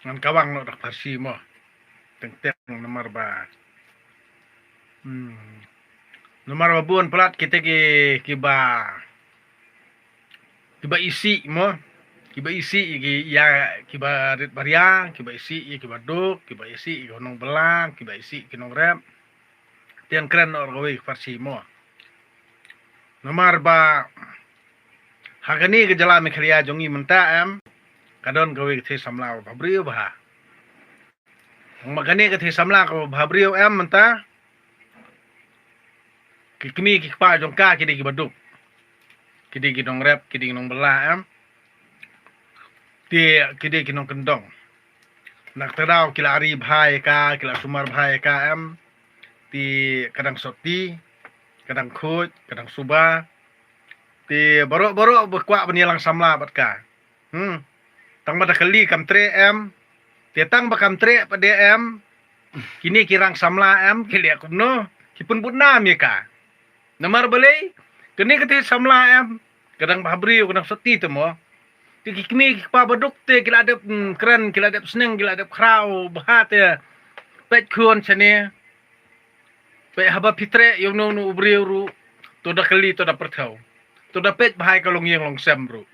ngan kawang no dak parsi mo teng nomor ba nomor ba buon pelat kita kiba isi mo kiba isi ya kiba rit baria kiba isi kiba duk kiba isi nong belang kiba isi kinong rep tian keren no gawe parsi mo nomor ba hagani ke jala me khriya jongi menta em kadon gawe the samla babrio bah magani ke the samla ko babrio em menta kikmi kikpa jongka kidi kibaduk kidi kinong rep kidi kinong bela em ti kidi kinong kendong nak terau kila ari bhai ka kila sumar bhai ka em ti kadang soti kadang khut kadang suba ti borok bekwa benilang samla bat ka tang bada kali kam tre em ti tang bakam tre pade em kini kirang samla em kili akumno kipun bunam ya ka namar balai kini kete samla em kadang babri kadang soti tu mo ti kikmi pa baduk te kila adep keren kila adep seneng kila adep krau bahat ya pet kuon chane pe haba pitre yung no ubri ru to da kali to da perthau to da pet bahai kalong yang long sem ru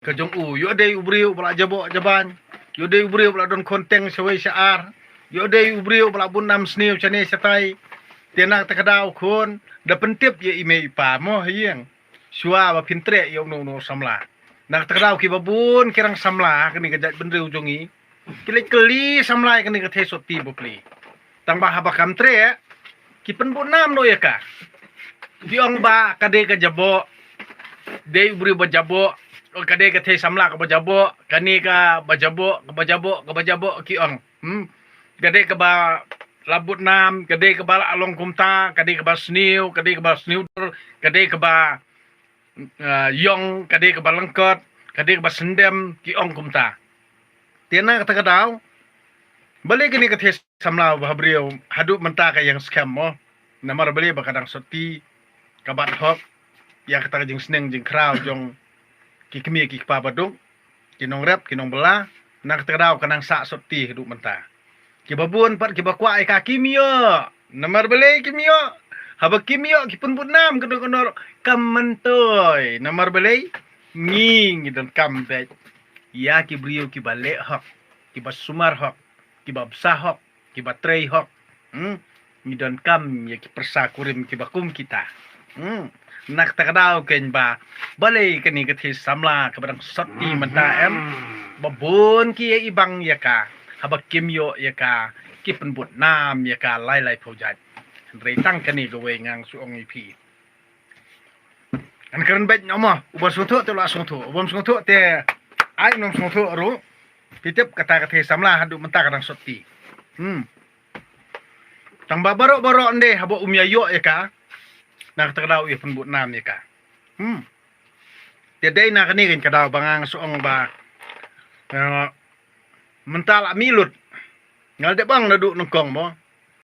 ka jong yo dei ubri bala jabo jaban yo dei ubri bala don konteng sewai syaar yo dei ubri bala bunam sniu chane satai tiana takadau khon da pentip ye ime ipa mo hieng suwa ba pintre yung no samla nak takadau ki babun kirang samla kini kajat bendre ujongi kili samla kini ka thesoti bopli tang ba haba kam tre ki pen bunam no ya ka diong ba kade ka jabo dei ubri ba jabo kade ka the samla ka ba jabo kani ka bajabo ki ong kade ka ba labut nam kade ka ba along kumta kade ka ba sniu kade ka ba sniuder kade ka ba yong kade ka ba lengkot kade ka ba sendem ki ong kumta tiana kata kadau balik kini ka the samla ba brio hadu menta ka yang scam mo namar beli ba kadang soti kabat hok ya kata jing seneng jing krau jong kikmi kikpa badung kinong rep kinong bela nak kadau kanang sa soti hadu menta kibabun pat kibakwa ka kimio namar beli kimio haba kimio kipun bunam kedon kamantoy namar beli nging dan kambet ya kibrio kibale hok kiba sumar hok kiba bsa hok kiba trei hok ngidon kam ya kipersa kurim kibakum kita nak takadau ken ba balai kani kethi samla kabadang soti menta em babon ki ibang ya ka haba kimyo ya ka kipenbut nam ya ka lai project reitang kani gawe ngang suong ipi an keren bet nomo ubah sungtu tu la sungtu ubam sungtu te ai nom sungtu ru pitip kata kethi samla hadu menta kadang soti tang babaro ande haba umyayo ya ka nak takadau ya penbut nam ya ka tiadai nak ni kan kadau bangang suong ba mental milut ngal de bang naduk nongkong mo